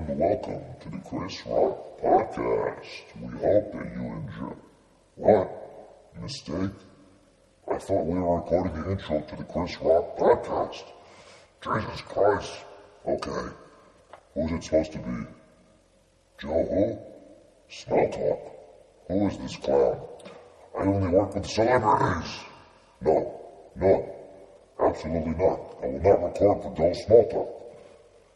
and welcome to the Chris Rock Podcast. We hope that you enjoy. What? Mistake? I thought we were recording the intro to the Chris Rock Podcast. Jesus Christ. Okay. Who's it supposed to be? Joe who? Small talk. Who is this clown? I only work with celebrities. No. Absolutely not. I will not record for Joe Small Talk.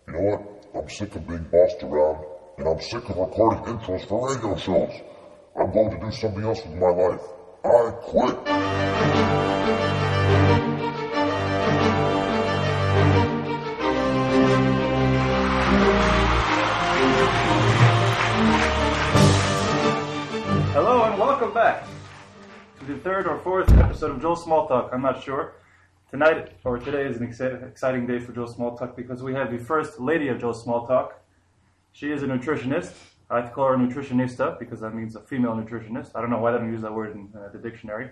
You know what? I'm sick of being bossed around, and I'm sick of recording intros for radio shows. I'm going to do something else with my life. I quit. Hello and welcome back to the third or fourth episode of Joe Small Talk. I'm not sure. Tonight, or today, is an exciting day for Joe Small Talk because we have the first lady of Joe Small Talk. She is a nutritionist. I like to call her Nutrionista because that means a female nutritionist. I don't know why they don't use that word in the dictionary.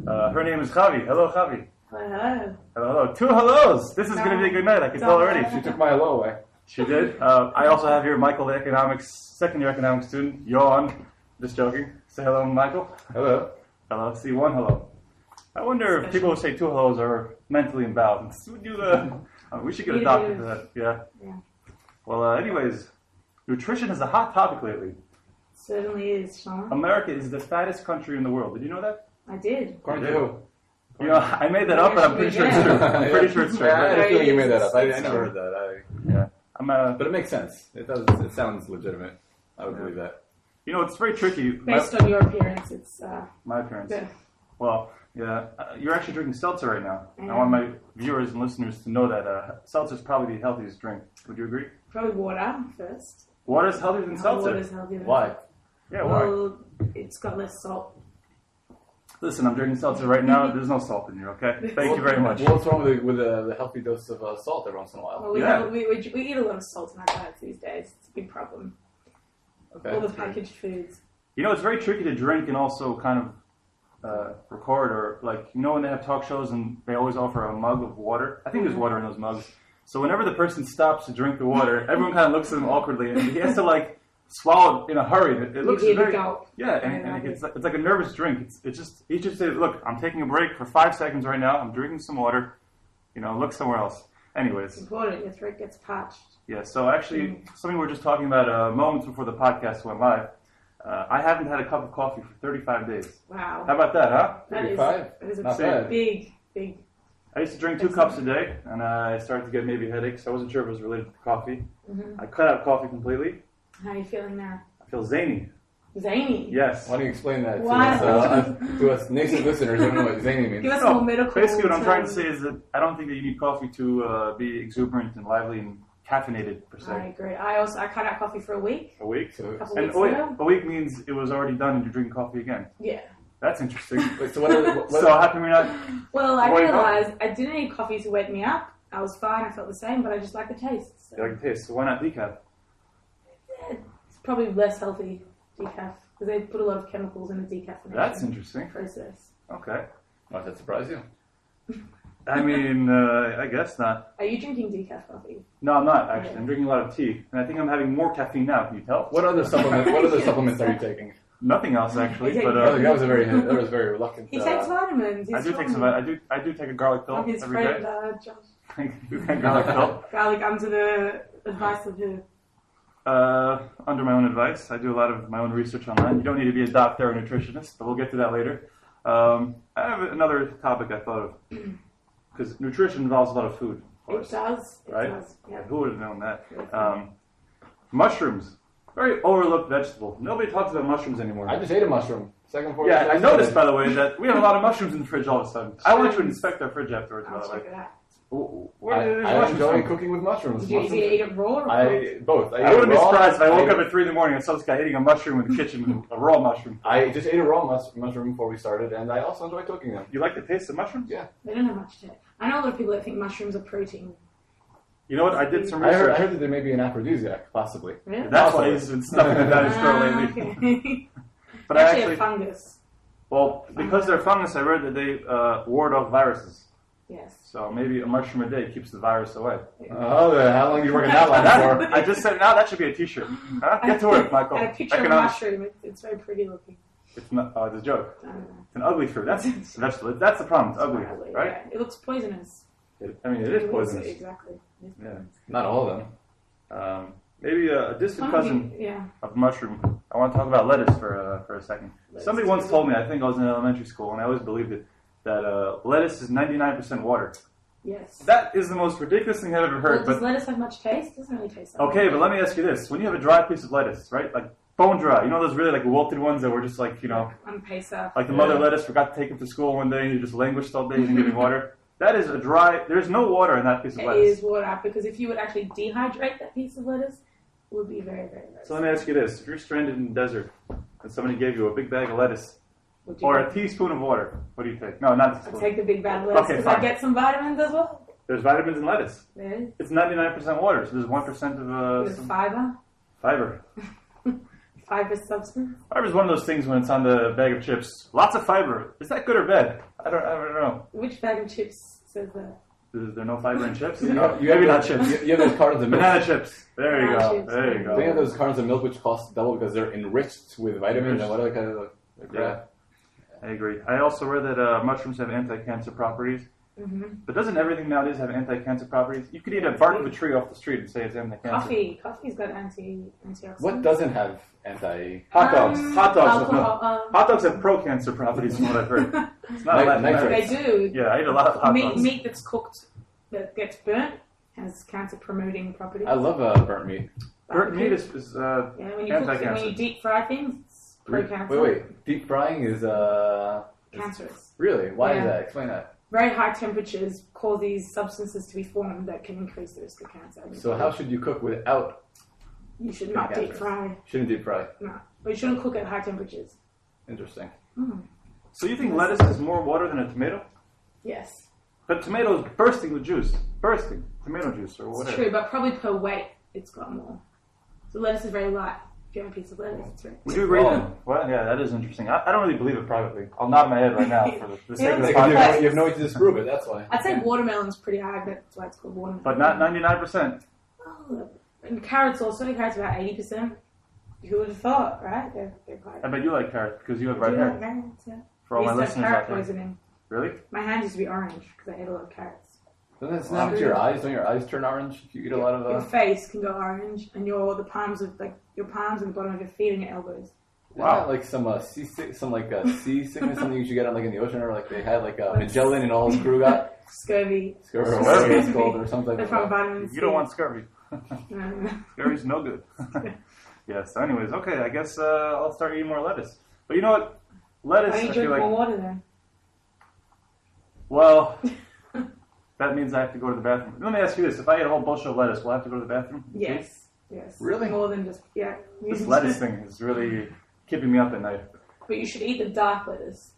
Her name is Javi. Hello, Javi. Hello. Hello. Two hellos. This is going to be a good night. I can tell already. She took my hello away. She did. I also have here Michael, the second-year economics student. Johan. Just joking. Say hello, Michael. Hello. Hello. See, one hello. I wonder if people who say two hellos are mentally imbalanced. We should get a doctor for that. Yeah. Well, anyways, nutrition is a hot topic lately. Certainly is, Sean. America is the fattest country in the world. Did you know that? I did. According to who? You know, I made that up, but I'm pretty sure it's true. I'm pretty sure it's true. Yeah, I had a feeling you made that up. I never heard that. Yeah. But it makes sense. It does. It sounds legitimate. I would believe that. You know, it's very tricky. Based on your appearance, it's... my appearance. Good. Well, yeah. You're actually drinking seltzer right now. I want my viewers and listeners to know that seltzer is probably the healthiest drink. Would you agree? Probably water first. Water is healthier than seltzer? Water is healthier than Why? seltzer. Yeah, why? Well, it's got less salt. Listen, I'm drinking seltzer right now. There's no salt in here, okay? Thank you very much. What's wrong with the healthy dose of salt every once in a while? Well, we eat a lot of salt in our diets these days. It's a big problem. Okay. All the packaged foods. You know, it's very tricky to drink and also kind of record, or like, you know when they have talk shows and they always offer a mug of water? I think there's water in those mugs. So whenever the person stops to drink the water, everyone kind of looks at him awkwardly and he has to like swallow it in a hurry. It looks very... Yeah, and it's like a nervous drink. It's just, he just says, look, I'm taking a break for 5 seconds right now. I'm drinking some water. You know, look somewhere else. Anyways. It's important. Your throat gets parched. Yeah, so actually, something we were just talking about moments before the podcast went live. I haven't had a cup of coffee for 35 days. Wow. How about that, huh? 35? That is Not a bad. big... I used to drink 2 cups a day, and I started to get maybe headaches. I wasn't sure if it was related to coffee. Mm-hmm. I cut out coffee completely. How are you feeling now? I feel zany. Zany? Yes. Why don't you explain that Why? to us nascent listeners who don't know what zany means? Give us more medical Basically, what I'm trying to terms. say is that I don't think that you need coffee to be exuberant and lively and caffeinated, per se. I agree. I cut out coffee for a week. A week? A couple And weeks ago. a week means it was already done and you're drinking coffee again. Yeah. That's interesting. Wait, so what So how come you're not... Well, I What do you realised I didn't need coffee to wake me up. I was fine. I felt the same, but I just like the taste. So. You like the taste, so why not decaf? It's probably less healthy decaf because they put a lot of chemicals in the decaffeination That's interesting. process. Okay. Why does that surprise you? I mean, I guess not. Are you drinking decaf coffee? No, I'm not, actually. I'm drinking a lot of tea. And I think I'm having more caffeine now. Can you tell? What other supplements are you taking? Nothing else, actually. But That was very reluctant. He takes vitamins. I do take some. I do take a garlic pill His every friend, day. Josh. I do take a garlic pill. Garlic under the advice of who? Under my own advice. I do a lot of my own research online. You don't need to be a doctor or a nutritionist, but we'll get to that later. I have another topic I thought of. Because nutrition involves a lot of food. Of course, It does. right? Does. Yeah. Who would have known that? Mushrooms. Very overlooked vegetable. Nobody talks about mushrooms anymore. I just ate a mushroom. Yeah, I noticed, by the way, that we have a lot of mushrooms in the fridge all of a sudden. I want you to inspect our fridge afterwards, by I'll the way. check it out. I enjoy cooking with mushrooms. Did you eat it raw or cooked? Both. I wouldn't be surprised if I woke up at 3 in the morning and saw this guy eating a mushroom in the kitchen, a raw mushroom. I just ate a raw mushroom before we started, and I also enjoy cooking them. You like the taste of mushrooms? Yeah. They don't have much to it. I know a lot of people that think mushrooms are protein. You know what? I did some I research. heard that there may be an aphrodisiac, possibly. Really? That's why he's been stuffing it down his throat lately. Okay. But I actually actually, a fungus. well, because they're fungus, I read that they ward off viruses. Yes. So maybe a mushroom a day keeps the virus away. Oh, how long are you working that line for? I just said now that should be a T-shirt. Huh? Get to work, Michael. And a picture of a Economics. mushroom. It's very pretty looking. It's not. Oh, it's a joke. I don't know. It's an ugly fruit. That's a vegetable. That's the problem. It's ugly, right? Yeah. It looks poisonous. It is poisonous. Exactly. Yeah. Not all of them. Maybe a distant cousin Yeah. of mushroom. I want to talk about lettuce for a second. Somebody once told me, I think I was in elementary school, and I always believed it, that lettuce is 99% water. Yes. That is the most ridiculous thing I've ever heard. Does lettuce have much taste? It doesn't really taste that Okay, much. but let me ask you this. When you have a dry piece of lettuce, right? Like bone dry. You know those really like wilted ones that were just like, On Pesach. like the mother lettuce forgot to take it to school one day and you just languished all day and giving water. That is a dry, there's no water in that piece of It lettuce. is water, because if you would actually dehydrate that piece of lettuce, it would be very, very, very So let me ask you this. If you're stranded in the desert and somebody gave you a big bag of lettuce Would you or take- a teaspoon of water, what do you take? No, not a I'd teaspoon. take the big bag of lettuce Okay, because I fine. get some vitamins as well. There's vitamins in lettuce. There is. It's 99% water, so there's 1% of There's some fiber. fiber. Fiber substance. Fiber is one of those things when it's on the bag of chips. Lots of fiber. Is that good or bad? I don't know. Which bag of chips says that? Is there no fiber in chips? You No, you maybe have not chips. You have those cartons of milk. Banana chips. There you Banana go. chips, There you yeah. go. They have those cartons of milk which cost double because they're enriched with vitamins and whatever kind of Yeah, I agree. I also read that mushrooms have anti-cancer properties. Mm-hmm. But doesn't everything nowadays have anti-cancer properties? You could eat a bark of a tree off the street and say it's anti-cancer. Coffee's got antioxidants. What doesn't have anti? Hot dogs. Hot dogs. Have no, alcohol, hot dogs have pro-cancer properties from what I've heard. It's not allowed to Nitrates. They do. Yeah, I eat a lot of hot meat, dogs. meat that's cooked, that gets burnt, has cancer-promoting properties. I love burnt meat. Burnt meat is Yeah, when you cook, anti-cancer. when you deep fry things, it's pro-cancer. Wait. Deep frying is Cancerous. Really? Why is Yeah. that? Explain that. Very high temperatures cause these substances to be formed that can increase the risk of cancer. So how should you cook without? You should not deep fry. Shouldn't deep fry. No, but you shouldn't cook at high temperatures. Interesting. So you think lettuce has more water than a tomato? Yes, But tomato is bursting with juice. Bursting. Tomato juice or it's whatever. true, but probably per weight, it's got more. So lettuce is very light. If you have a piece of lettuce, it's very. Would you agree Oh. then? Well, yeah, that is interesting. I don't really believe it privately. I'll nod my head right now for the sake of the Yeah, Because podcast. you have no way to disprove it. That's why. I'd say watermelon's pretty high, that's why it's called watermelon. But not 99%. Oh, and carrots also, carrots about 80%. Who would have thought, right? They're quite. I bet you like carrots because you have I red do hair. like carrots, yeah. For all I my used to have listeners out carrot there. poisoning. Really? My hand used to be orange because I ate a lot of carrots. Doesn't that happen to your eyes? Don't your eyes turn orange if you eat a lot Your of? face can go orange, and the palms and the bottom of your feet and your elbows. Wow. Wow. Like some sea sickness, something you should get on like in the ocean, or like they had like Magellan and all his crew got Scurvy. scurvy or Scurvy. whatever it's called or something That's like from that. vitamin C. You don't want scurvy. No. Scurvy's no good. Yes. Anyways, okay. I guess I'll start eating more lettuce. But you know what? Lettuce. Why I don't you feel drink like. more water then? Well, that means I have to go to the bathroom. Let me ask you this: if I eat a whole bushel of lettuce, will I have to go to the bathroom? Yes. Yes. Really? More than just, yeah. This lettuce thing is really keeping me up at night. But you should eat the dark lettuce.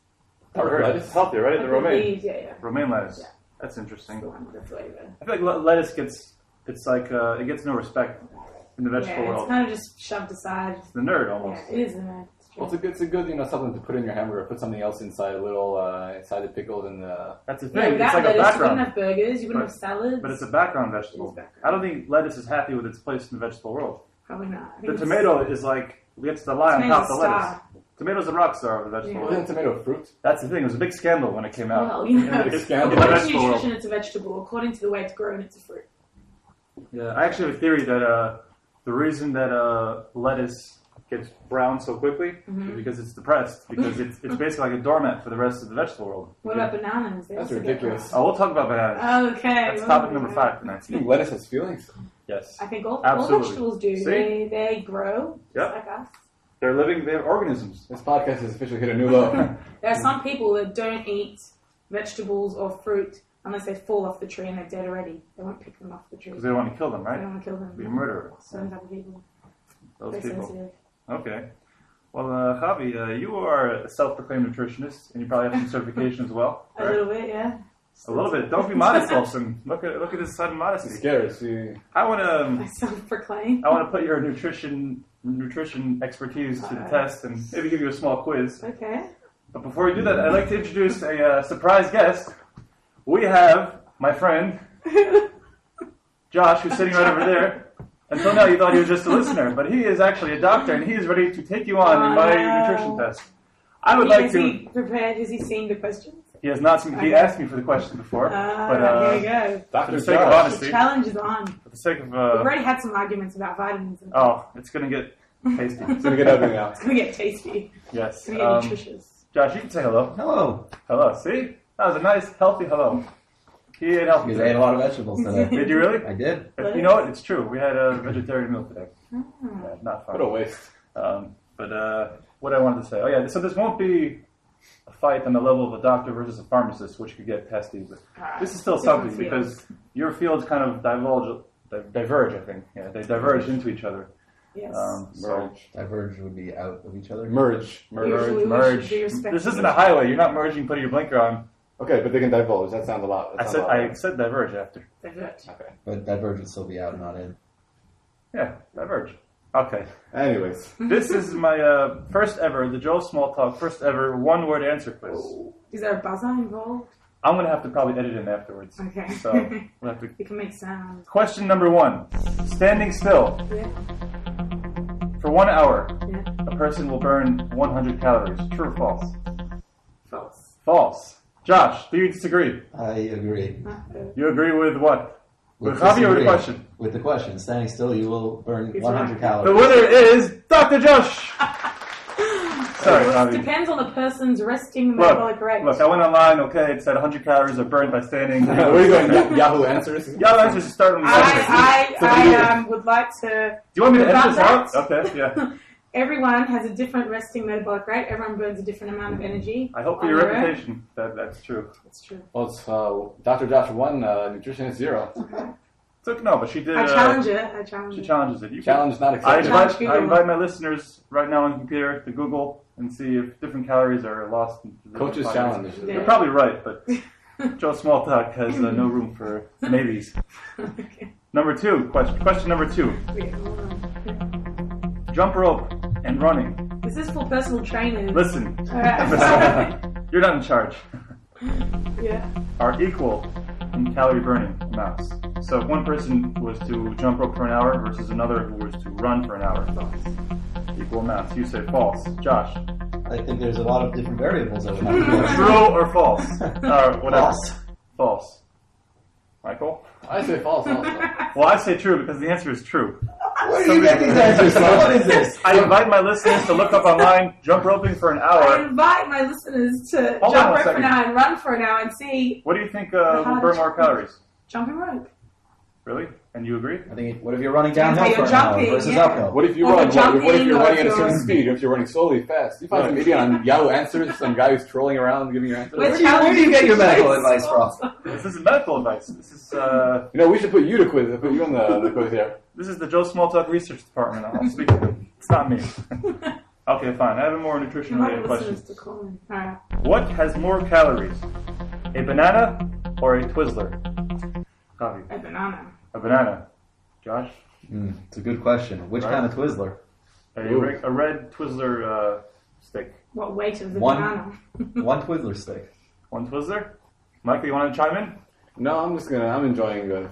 Dark lettuce? Healthy, right? The Like romaine. leaves, yeah. Romaine lettuce. Yeah. That's That's interesting. the one with the flavor. I feel like lettuce gets, it's like, it gets no respect in the vegetable Yeah, it's world. kind of just shoved aside. It's the nerd Yeah, almost. it is a nerd. It's true. Well, it's a good supplement to put in your hamburger. Put something else inside, a little inside the pickles and the. That's the Yeah, thing. without It's like a lettuce, you background. wouldn't have burgers, you wouldn't But- have salads. But it's a background It vegetable. is background. I don't think lettuce is happy with its place in the vegetable world. Probably not. I think The it's- tomato is like, gets to lie on Tomato's top of the a lettuce. star. Tomato's the rock star of the vegetable Yeah. world. Isn't tomato fruit? That's the thing. It was a big scandal when it came out. Well, you know, in the scandal. according to vegetable nutrition, world. it's a vegetable. According to the way it's grown, it's a fruit. Yeah, I actually have a theory that the reason that lettuce gets brown so quickly is because it's depressed. Because it's basically like a doormat for the rest of the vegetable world. What about bananas? They That's also get ridiculous. Oh, we'll talk about bananas. brown. Okay. That's well, topic number 5 tonight. You think lettuce has feelings? Yes. I think all Absolutely. vegetables do. See? They grow, Yep. just like us. They're living, they have organisms. This podcast has officially hit a new low. There are some people that don't eat vegetables or fruit unless they fall off the tree and they're dead already. They won't pick them off the tree. Because they don't want to kill them, They right? don't want to kill them. Be a murderer. Certain type of people. Those Very people. sensitive. Okay. Well, Javi, you are a self-proclaimed nutritionist, and you probably have some certification as well. A Right? little bit, yeah. A little bit. Don't be modest, Olsen. Look at this sudden It's modesty. scary. See, I want I to. self-proclaim. I want to put your nutrition expertise to the test and maybe give you a small quiz. Okay. But before we do that, I'd like to introduce a surprise guest. we have my friend Josh, who's sitting right over there. Until now, you thought he was just a listener, but he is actually a doctor, and he is ready to take you on in my nutrition test. I would like to. Is he prepared? Has he seen the questions? He has not seen. He asked me for the question before, but here we go. For the sake of honesty, the challenge is on. For the sake of, we've already had some arguments about vitamins. Oh, it's gonna get tasty. It's gonna get ugly now. It's gonna get tasty. Yes. It's gonna get nutritious. Josh, you can say hello. Hello. Hello. See, that was a nice, healthy hello. He ate healthy. Because I ate a lot of vegetables today. Did you really? I did. You know what? It's true. We had a vegetarian meal today. Yeah, not fun. What a waste. But what I wanted to say. Oh yeah. So this won't be a fight on the level of a doctor versus a pharmacist, which could get testy. But this is still something because your fields kind of diverge. I think. Yeah, they diverge into each other. Yes. Merge. Diverge would be out of each other. Merge. This isn't a highway. You're not merging, putting your blinker on. Okay, but they can divulge. That sounds a lot. I said diverge after. Diverge. Okay. But diverge would still be out, not in. Yeah, diverge. Okay. Anyways. This is my first ever, the Joe Small Talk, first ever one-word answer quiz. Is there a buzzer involved? I'm going to have to probably edit in afterwards. Okay. So we'll have to... You can make sound. Question number 1. Standing still. Yeah. For 1 hour, Yeah. a person will burn 100 calories. True or false? False. False. Josh, do you disagree? I agree. You agree with what? With Javi or disagree. the question? With the question. Standing still, you will burn He's 100 right. calories. The winner is Dr. Josh! Sorry, Well, Javi. it depends on the person's resting metabolic rate. Look, I went online, okay, it said 100 calories are burned by standing. Where are you going? Yahoo Answers? Yahoo Answers start on the I would like to... Do you want me to edit About this that? out? Okay, yeah. Everyone has a different resting metabolic rate. Everyone burns a different amount of energy. I hope for your reputation that's true. That's true. Well, it's Dr. Josh 1, Nutritionist 0. No, but she did. I challenge it. She challenges it. Challenge not I accepted. invite my listeners right now on the computer to Google and see if different calories are lost. Coach's challenge. You're probably right, but Joe Smalltalk has no room for maybes. Okay. Number 2, question number 2. Wait, hold on. Jump rope and running. This is for personal trainers. Listen, Alright. you're not in charge. Yeah. Are equal in calorie burning amounts. So if one person was to jump rope for an hour versus another who was to run for an hour, equal amounts. You say false. Josh. I think there's a lot of different variables that would have to go. True or false? Whatever. False. False. Michael? I say false also. Well, I say true because the answer is true. Where do you get these answers from? What is this? I invite my listeners to look up online jump roping for an I hour. invite my listeners to Hold on jump a rope for second. an hour and run for an hour and see What do you think will burn more calories? jumping rope. Really? And you agree? I think what if you're running downhill You're for an hour jumping, versus yeah. uphill? What if you Or run? jumping, What if you're or running at a if certain you're- speed? If you're running slowly, fast. You find some idiot on Yahoo Answers, some guy who's trolling around giving you answers. We're Where do you get your medical challenging advice from? This isn't medical advice. This is You know, we should put you to quiz. Put you on the quiz here. this is the Joe Smalltalk Research Department. I'll speak to them. It's not me. Okay, fine. I have a more nutrition Invite related listeners question. to call in. Alright. What has more calories? A banana or a Twizzler? Coffee. A banana. A banana. Josh? It's a good question. Which Right. kind of Twizzler? A red Twizzler stick. What weight of the One. banana? One Twizzler stick. One Twizzler? Michael, you want to chime in? No, I'm enjoying the.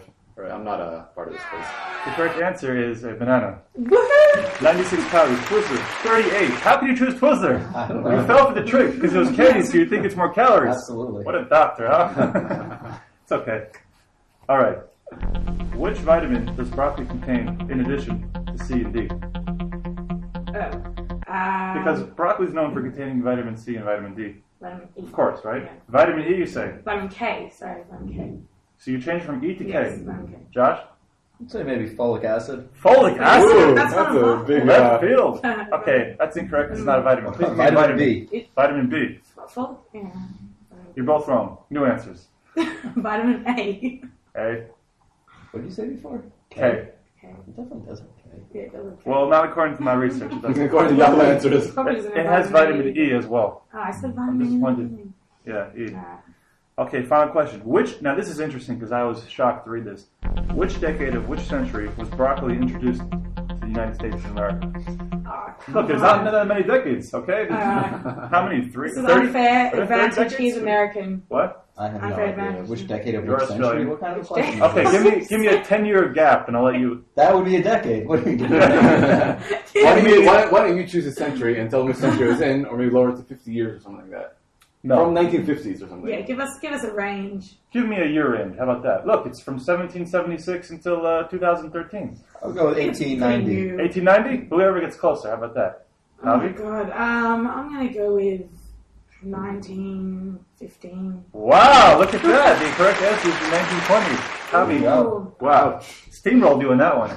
I'm not a part of this quiz. The correct answer is a banana. Woohoo! 96 calories. Twizzler, 38. How can you choose Twizzler? I don't You know. fell for the trick because it was candy, so you think it's more calories. Absolutely. What a doctor, huh? It's okay. All right. Which vitamin does broccoli contain in addition to C and D? Because broccoli is known for containing vitamin C and vitamin D. Vitamin E. Of course, right? Yeah. Vitamin E, you say. Vitamin K. Sorry, vitamin K. So you change from E to Yes, K. vitamin K. Josh? I'd say maybe folic acid. Folic acid. Ooh, That's that's not a a big. Left field. Okay, that's incorrect. It's not a vitamin. Please give me a Vitamin B. Vitamin B. Full? Yeah. You're both wrong. New answers. Vitamin A. A. What did you say before? K. Okay. It definitely doesn't. Yeah, it doesn't. Well, not according to my research. It doesn't. According to Yahoo Answers. Probably doesn't It have has vitamin E as well. Oh, I said I'm vitamin disappointed. Yeah, E. Okay, final question. Now this is interesting because I was shocked to read this. Which decade of which century was broccoli introduced to the United States of America? Look, there's not that many decades, okay? How many? 3? This is 30? unfair Are there 30 advantage. decades? He's American. What? I have no I'm very idea. bad. Which decade of You're which century? Australian. What kind of Which question? decade? is Okay, this? give me a 10-year gap, and I'll let you. That would be a decade. What are you doing? Why don't you choose a century and tell me which century it was in, or maybe lower it to 50 years or something like that? No, From 1950s or something. Yeah, give us a range. give me a year in. How about that? Look, it's from 1776 until 2013. I'll go with 1890. 1890. Whoever gets closer. How about that? Oh my Javi? god. I'm gonna go with 1915. Wow, look at that. The correct answer is the 1920s. Javi. Ooh, Wow, steamrolled you in that one.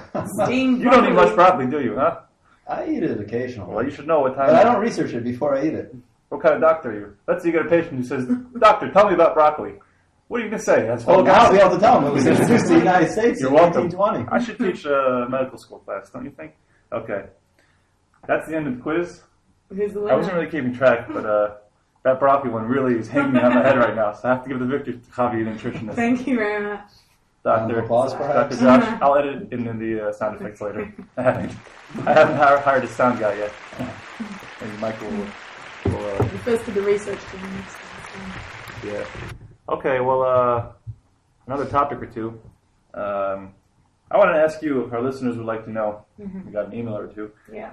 steamed You don't eat much broccoli. broccoli, do you? Huh? I eat it occasionally. Well, you should know what time. But I don't research it before I eat it. What kind of doctor are you? Let's say you get a patient who says, "Doctor, tell me about broccoli." What are you gonna say? That's Well, folic now we acid. have to tell them it was introduced to the United States You're in welcome. 1820. I should teach a medical school class, don't you think? Okay. That's the end of the quiz. Who's the I winner? wasn't really keeping track, but that broccoli one really is hanging on my head right now, so I have to give the victory to Javi, the nutritionist. Thank you very much. Round of Dr. applause, Dr. perhaps? Josh, I'll edit it in the sound effects later. I haven't hired a sound guy yet. Maybe Michael will The first of the research team. yeah. Okay, well, another topic or two. I want to ask you, if our listeners would like to know, we got an email or two, Yeah.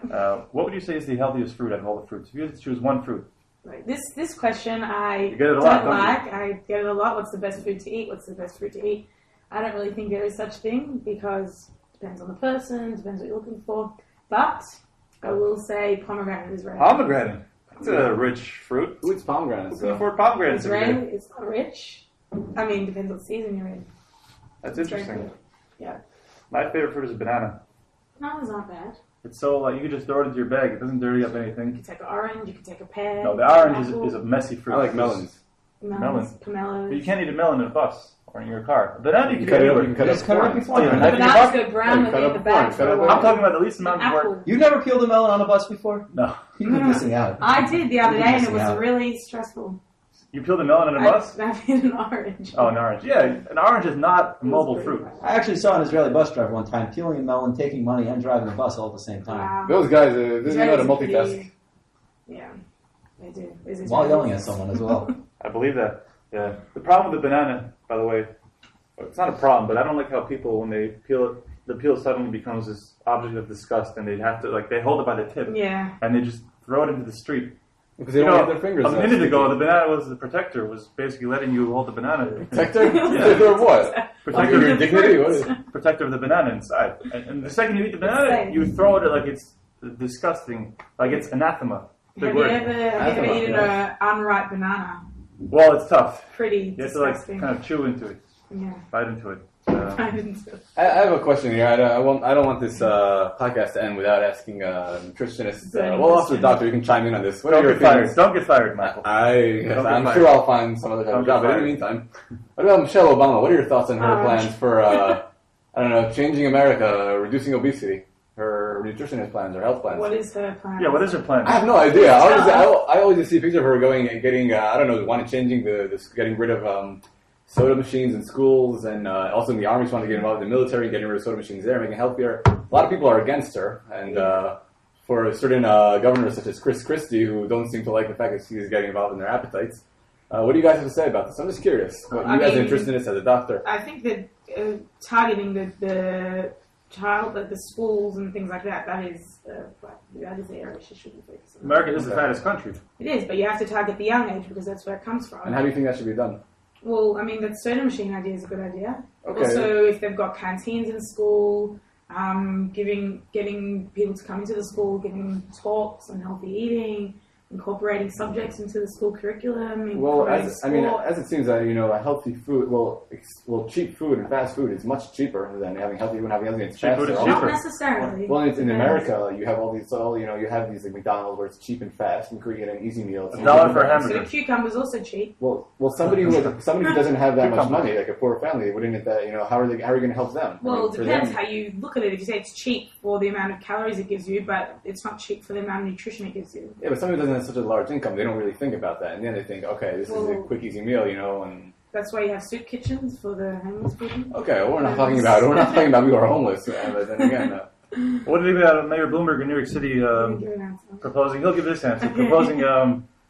what would you say is the healthiest fruit out of all the fruits? If you had to choose one fruit. Right. This question I You get it a don't lot, don't you? like. I get it a lot. What's the best food to eat? What's the best fruit to eat? I don't really think there is such thing because it depends on the person, depends what you're looking for. But I will say pomegranate is rare. Pomegranate. That's a rich fruit. Who eats pomegranates? Who can though? afford pomegranates It's every rare. day? It's not rich. I mean, depends what season you're in. That's It's very interesting. good. Yeah. My favorite fruit is a banana. Bananas aren't bad. It's so, like, you can just throw it into your bag. It doesn't dirty up You anything. could take an orange. You could take a pear. No, the you could orange take an is a apple, messy fruit. I like melons. melons, But pomelos. you can't eat a melon in a bus or in your car. A banana you can cut eat it up. anywhere. You can cut Just up cut it up corn. before. Oh, yeah, The knife in your bananas pocket? go brown Yeah, when cut they're in up the a bag corn, for cut a up a while. I'm talking about the least An amount of work. apple. You never peeled a melon on a bus before? No. You've been missing out. I did the other You're day and it missing was out. really stressful. You peeled a melon in a bus? I peeled an orange. Oh, an orange. Yeah, an orange is not a mobile It was fruit. pretty I actually saw an Israeli bus driver one time peeling a melon, taking money, and driving a bus all at the same time. Wow. Those guys, they know how to Israelis are multitask. pretty- Yeah, they do. There's While Israelis. yelling at someone as well. I believe that. Yeah. The problem with the banana, by the way, it's not a problem, but I don't like how people, when they peel it, the peel suddenly becomes this object of disgust, and they have to, like, they hold it by the tip, Yeah. and they just throw it into the street. Because they You don't know, have their fingers. a minute ago, the banana was the protector, was basically letting you hold the banana. protector. Protector of what? Protector, Your dignity. What is? protector of the banana inside. And the second you eat the banana, you throw it like it's disgusting, like it's anathema. Big Have you word. ever eaten an unripe banana? Well, it's tough. Pretty You have to like disgusting. kind of chew into it, Yeah. bite into it. I didn't do it. I have a question here. I don't want this podcast to end without asking nutritionists. Burning Well, also the question. doctor, you can chime in on this. What Don't are your get fired. opinions? Don't get fired, Michael. I'm get sure fired. I'll find some other type Don't of get job. But in the fired. meantime, what about Michelle Obama? What are your thoughts on her Oh. plans for, I don't know, changing America, reducing obesity, her nutritionist plans, her health plans? What is her plan? Yeah, what is your plan? I have no idea. I always just see a picture of her going and getting, I don't know, changing getting rid of soda machines in schools, and also in the army, she wanted to get involved in the military, getting rid of soda machines there, making it healthier. A lot of people are against her, and for certain governors such as Chris Christie, who don't seem to like the fact that she's getting involved in their appetites. What do you guys have to say about this? I'm just curious. What I you guys are mean- interested in this as a doctor? I think that targeting the child at the schools and things like that, that is the area she should be focusing on. America is the Okay. fattest country. It is, but you have to target the young age because that's where it comes from. And how do you think that should be done? Well, I mean, that soda machine idea is a good idea. Okay. Also, if they've got canteens in school, getting people to come into the school, giving talks on healthy eating, incorporating subjects into the school curriculum. Well, incorporating sport. as it seems that a healthy food, cheap food and fast food is much cheaper than having healthy food and having healthy. It's Cheap food faster. is Not cheaper. necessarily. Well, in Depends. America, you have all these, you have these like McDonald's where it's cheap and fast, and you could get an easy meal. It's $1 for a So hamburger. the cucumber's also cheap. Well, somebody who doesn't have that much Cucumber. money, like a poor family, wouldn't it? How are you going to help them? Well, it For depends them- how you look at it. If you say it's cheap for the amount of calories it gives you, but it's not cheap for the amount of nutrition it gives you. Yeah, but somebody who doesn't have such a large income, they don't really think about that. And then they think, okay, this is a Well- quick, easy meal, and That's why you have soup kitchens for the homeless people. okay, well, we're not talking about people who are homeless. But then again, What did you think about Mayor Bloomberg in New York City Give an answer. proposing? He'll give this answer. Proposing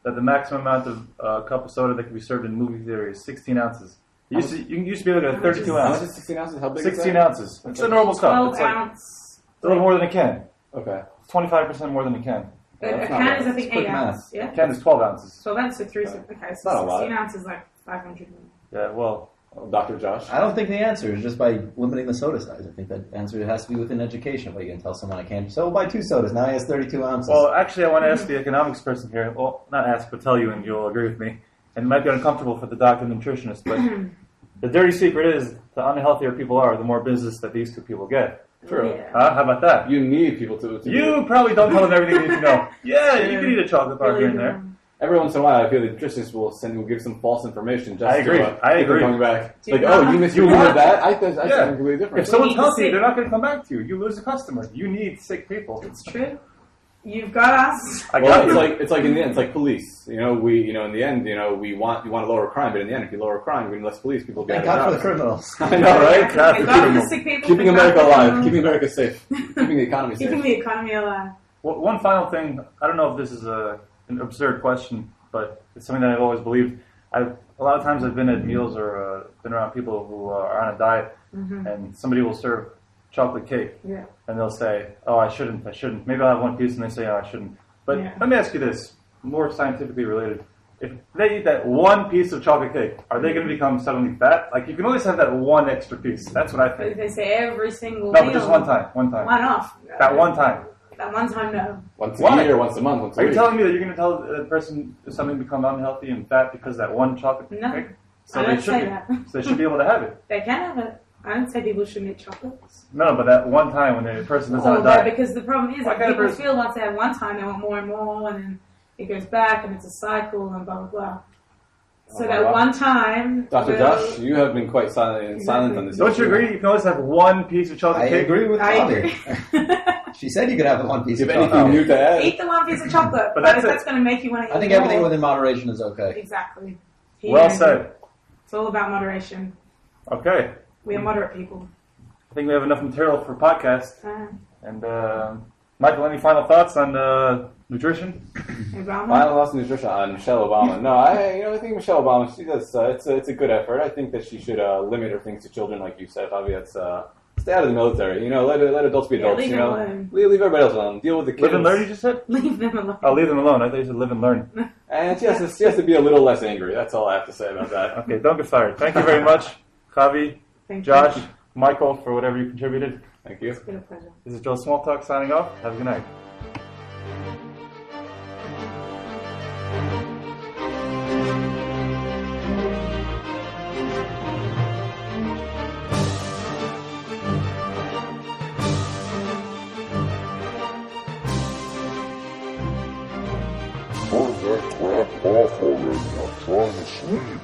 that the maximum amount of cup of soda that can be served in movie theater is 16 ounces. You used to be able to get 32 How much ounces. is 16 ounces? How big 16 is that? ounces. It's a normal cup. 12 It's like ounce. a little more than a can. Okay. 25% more than a can. A that's not can bad. is, I think, It's quick 8 math. ounces. Yeah. A can is 12 ounces. 12 ounces, so 3. Okay, so Not a lot. 16 ounces, like 500 ml. Yeah, well, Dr. Josh? I don't think the answer is just by limiting the soda size. I think the answer has to be within education. But you can tell someone I can't. So buy 2 sodas. Now he has 32 ounces. well, actually, I want to ask the economics person here. Well, not ask, but tell you, and you'll agree with me. And it might be uncomfortable for the doctor and nutritionist, but the dirty secret is the unhealthier people are, the more business that these two people get. True. Yeah. How about that? You need people to You probably don't tell them everything you need to know. Yeah, you can eat a chocolate bar here and there. Every once in a while, I feel the nutritionist will give some false information just I agree. to I keep them agree. coming back. Do Like, you oh, not? you misremembered that? I said Yeah. something completely different. If someone's need to healthy, see. they're not going to come back to you. You lose a customer. You need sick people. It's true. You've got us. I Well, got it's you. like in the end, it's like police. You know, in the end, we want to lower crime, but in the end, if you lower crime, we need less police. People get Thank out God for of the jobs. criminals. I know, right? God, Thank for God for the criminals. sick people. Keeping Thank America God for alive, them. keeping America safe, keeping the economy safe. Keeping the economy alive. One final thing. I don't know if this is an absurd question, but it's something that I've always believed. A lot of times I've been at meals or been around people who are on a diet, and somebody will serve chocolate cake, Yeah. and they'll say, "Oh, I shouldn't. Maybe I'll have one piece," and they say, "Oh, I shouldn't." But Yeah. let me ask you this, more scientifically related. If they eat that one piece of chocolate cake, are they going to become suddenly fat? Like, you can always have that one extra piece. That's what I But think. they say every single No, meal. but just one time. One off. That one time. That one time, no. Once a Why? year, once a month, once a Are you week. telling me that you're going to tell the person something become unhealthy and fat because of that one chocolate No. cake? I don't say that. So they should be able to have it. They can have it. I don't say people shouldn't eat chocolates. No, but that one time when the person is on a Oh, diet. because the problem is Why that can't a people person- feel once they have one time, they want more and more, and then it goes back, and it's a cycle, and blah, blah, blah. So Oh, that wow. one time... Dr. will- Josh, you have been quite silent on this. Don't you issue. agree? You can always have one piece of chocolate I cake. agree with I Bobby. agree. She said you could have the one piece Do you of have anything chocolate. new to add? Eat the one piece of chocolate, But but that's if it. that's going to make you want to eat I think more, everything within moderation is okay. Exactly. Well Here, said. It's all about moderation. Okay. We are moderate people. I think we have enough material for a podcast. Uh, And Michael, any final thoughts on nutrition? Obama? Final loss in nutrition on Michelle Obama. No, I think Michelle Obama. She does. It's a good effort. I think that she should limit her things to children, like you said, Bobby. That's stay out of the military. Let adults be Yeah, adults. leave them alone. Leave everybody else alone. Deal with the kids. Live and learn, you just said? Leave them alone. Oh, leave them alone. I thought you said live and learn. And she has to be a little less angry. That's all I have to say about that. Okay, don't get fired. Thank you very much, Javi, Thank Josh, you. Michael, for whatever you contributed. Thank you. It's been a pleasure. This is Joe Smalltalk signing off. Have a good night. Turn that crap off already. I'm trying to sleep.